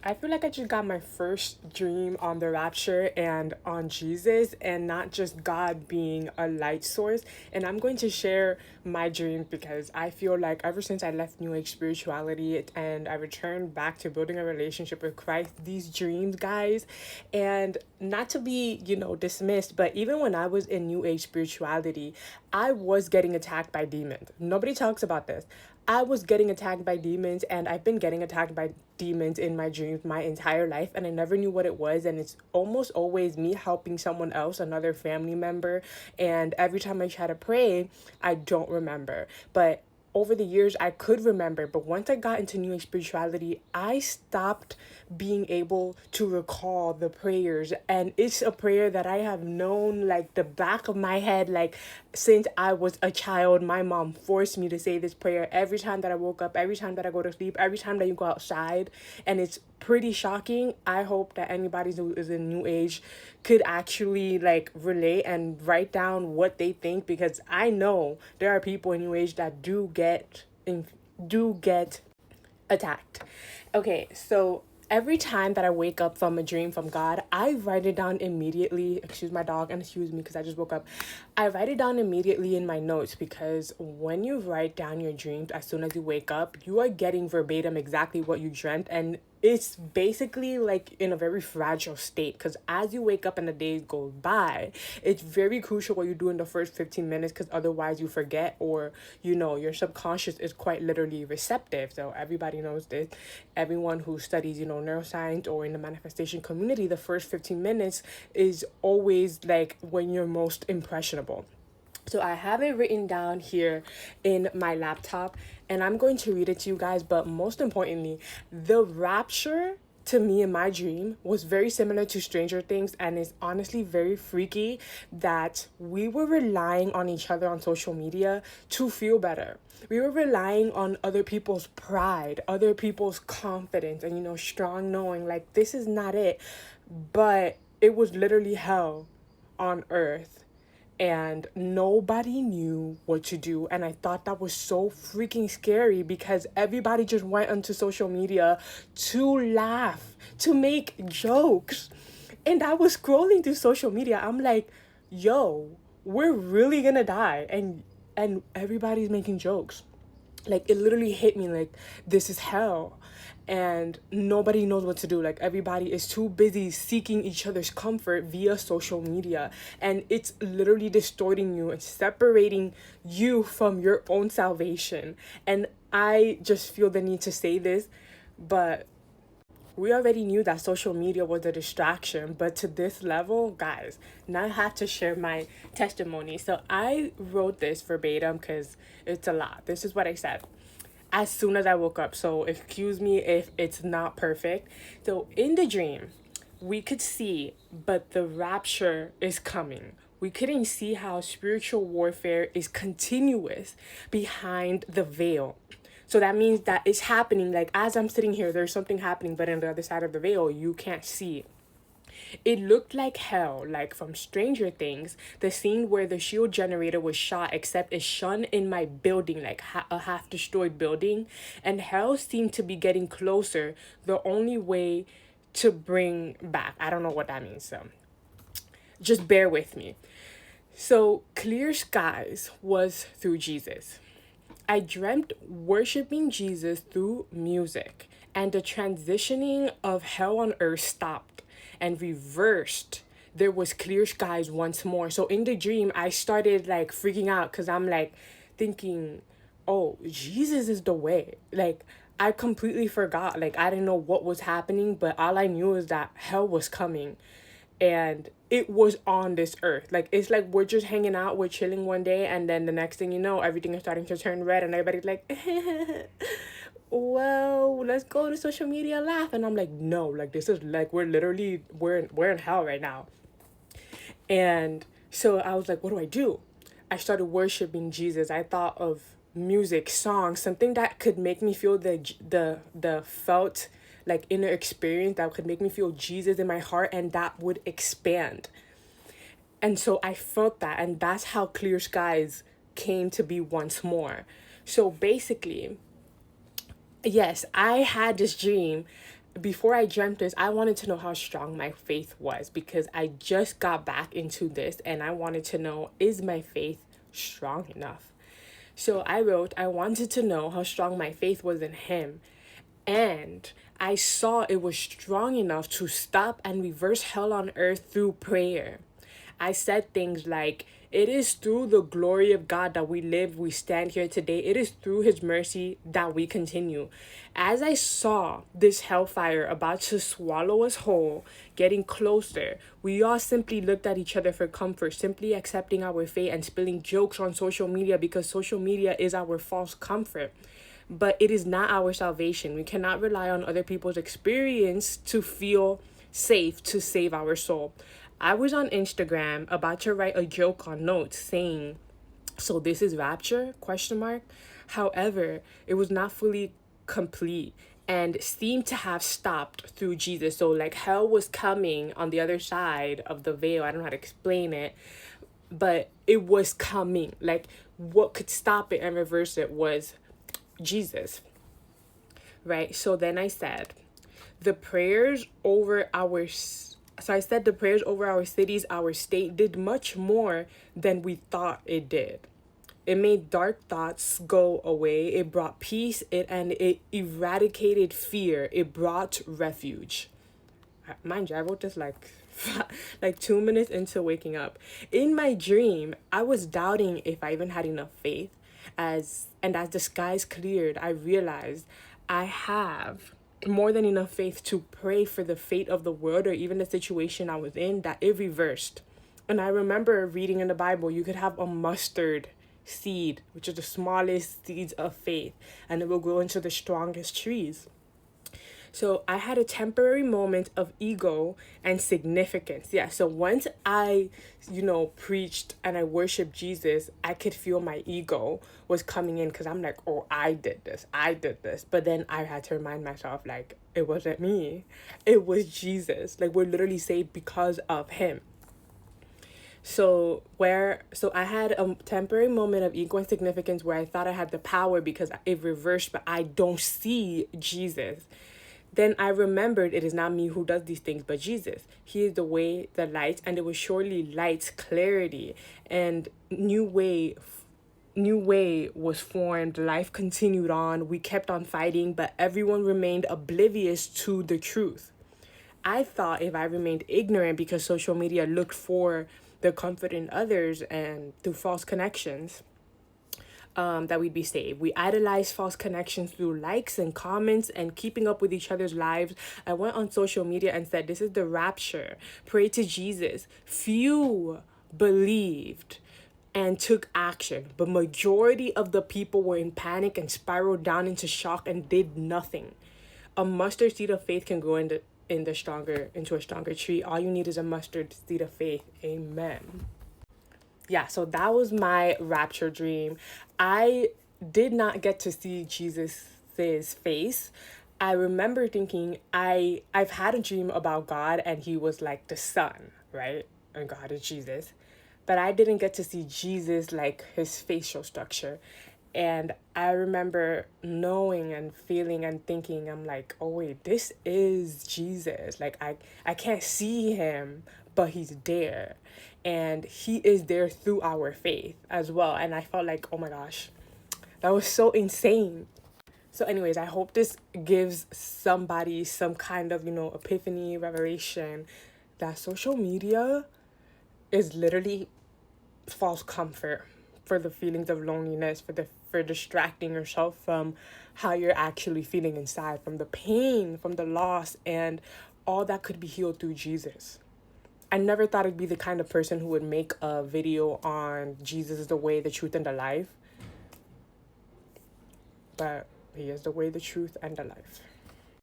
I feel like I just got my first dream on the rapture and on Jesus, and not just God being a light source. And I'm going to share my dream because I feel like ever since I left New Age spirituality and I returned back to building a relationship with Christ, these dreams, guys, and not to be, dismissed, but even when I was in New Age spirituality, I was getting attacked by demons. Nobody talks about this. I was getting attacked by demons, and I've been getting attacked by demons in my dreams my entire life, and I never knew what it was. And it's almost always me helping someone else, another family member. And every time I try to pray, I don't remember. But over the years, I could remember, but once I got into New Age spirituality, I stopped being able to recall the prayers. And it's a prayer that I have known like the back of my head, like since I was a child. My mom forced me to say this prayer every time that I woke up, every time that I go to sleep, every time that you go outside. And it's pretty shocking. I hope that anybody who is in New Age could actually like relate and write down what they think, because I know there are people in New Age that do get attacked. Okay, so every time that I wake up from a dream from God, I write it down immediately. Excuse my dog and excuse me because I just woke up. I write it down immediately in my notes, because when you write down your dreams as soon as you wake up, you are getting verbatim exactly what you dreamt, and it's basically like in a very fragile state, because as you wake up and the days go by, it's very crucial what you do in the first 15 minutes, because otherwise you forget, or your subconscious is quite literally receptive. So everybody knows this. Everyone who studies neuroscience or in the manifestation community, the first 15 minutes is always like when you're most impressionable. So I have it written down here in my laptop, and I'm going to read it to you guys. But most importantly, the rapture to me in my dream was very similar to Stranger Things, and it's honestly very freaky that we were relying on each other on social media to feel better. We were relying on other people's pride, other people's confidence, and strong knowing like this is not it. But it was literally hell on earth, and nobody knew what to do. And I thought that was so freaking scary, because everybody just went onto social media to laugh, to make jokes. And I was scrolling through social media, I'm like, yo, we're really gonna die, and everybody's making jokes. Like it literally hit me like this is hell, and nobody knows what to do. Like everybody is too busy seeking each other's comfort via social media, and it's literally distorting you and separating you from your own salvation. And I just feel the need to say this, but we already knew that social media was a distraction, but to this level, guys, now I have to share my testimony. So I wrote this verbatim because it's a lot. This is what I said as soon as I woke up. So excuse me if it's not perfect. So in the dream, we could see, but the rapture is coming. We couldn't see how spiritual warfare is continuous behind the veil. So that means that it's happening. Like as I'm sitting here, there's something happening, but on the other side of the veil, you can't see it. It looked like hell, like from Stranger Things, the scene where the shield generator was shot, except it shone in my building, like a half destroyed building. And hell seemed to be getting closer, the only way to bring back. I don't know what that means, so just bear with me. So, clear skies was through Jesus. I dreamt worshiping Jesus through music, and the transitioning of hell on earth stopped and reversed. There was clear skies once more. So in the dream, I started like freaking out because I'm like thinking, oh, Jesus is the way. Like I completely forgot. Like I didn't know what was happening, but all I knew is that hell was coming, and it was on this earth. Like it's like we're just hanging out, we're chilling one day, and then the next thing you know, everything is starting to turn red, and everybody's like well, let's go to social media, laugh. And I'm like, no, like this is like we're in hell right now. And so I was like, what do I do? I started worshiping Jesus. I thought of music, songs, something that could make me feel the felt like inner experience, that could make me feel Jesus in my heart, and that would expand. And so I felt that, and that's how clear skies came to be once more. So basically, yes, I had this dream before I dreamt this, I wanted to know how strong my faith was because I just got back into this and I wanted to know, is my faith strong enough? So I wrote, I wanted to know how strong my faith was in him. And I saw it was strong enough to stop and reverse hell on earth through prayer. I said things like, it is through the glory of God that we live, we stand here today. It is through his mercy that we continue. As I saw this hellfire about to swallow us whole, getting closer, we all simply looked at each other for comfort, simply accepting our fate and spilling jokes on social media because social media is our false comfort. But it is not our salvation. We cannot rely on other people's experience to feel safe to save our soul. I was on Instagram about to write a joke on notes saying, so this is Rapture, question mark. However, it was not fully complete and seemed to have stopped through Jesus. So like hell was coming on the other side of the veil. I don't know how to explain it, but it was coming. Like what could stop it and reverse it was Jesus, right? So then I said, the prayers over our the prayers over our cities, our state did much more than we thought it did. It made dark thoughts go away. It brought peace. It eradicated fear. It brought refuge. Mind you, I wrote this like 2 minutes into waking up. In my dream, I was doubting if I even had enough faith. As the skies cleared, I realized I have more than enough faith to pray for the fate of the world or even the situation I was in, that it reversed. And I remember reading in the Bible, you could have a mustard seed, which is the smallest seeds of faith, and it will grow into the strongest trees. So I had a temporary moment of ego and significance. Yeah, so once I, preached and I worshiped Jesus, I could feel my ego was coming in because I'm like, oh, I did this. But then I had to remind myself, like, it wasn't me. It was Jesus. Like, we're literally saved because of him. So I had a temporary moment of ego and significance where I thought I had the power because it reversed, but I don't see Jesus. Then I remembered it is not me who does these things, but Jesus. He is the way, the light, and it was surely light's clarity. And new way was formed. Life continued on. We kept on fighting, but everyone remained oblivious to the truth. I thought if I remained ignorant because social media looked for the comfort in others and through false connections, that we'd be saved. We idolize false connections through likes and comments and keeping up with each other's lives. I went on social media and said, this is the rapture. Pray to Jesus. Few believed and took action, but majority of the people were in panic and spiraled down into shock and did nothing. A mustard seed of faith can grow into a stronger tree. All you need is a mustard seed of faith. Amen. Yeah, so that was my rapture dream. I did not get to see Jesus' face. I remember thinking I've had a dream about God and he was like the sun, right? And God is Jesus. But I didn't get to see Jesus, like his facial structure. And I remember knowing and feeling and thinking, I'm like, oh wait, this is Jesus. Like I can't see him, but he's there. And he is there through our faith as well. And I felt like, oh my gosh, that was so insane. So anyways, I hope this gives somebody some kind of, epiphany, revelation that social media is literally false comfort for the feelings of loneliness, for distracting yourself from how you're actually feeling inside, from the pain, from the loss, and all that could be healed through Jesus. I never thought I'd be the kind of person who would make a video on Jesus is the way, the truth, and the life. But he is the way, the truth, and the life.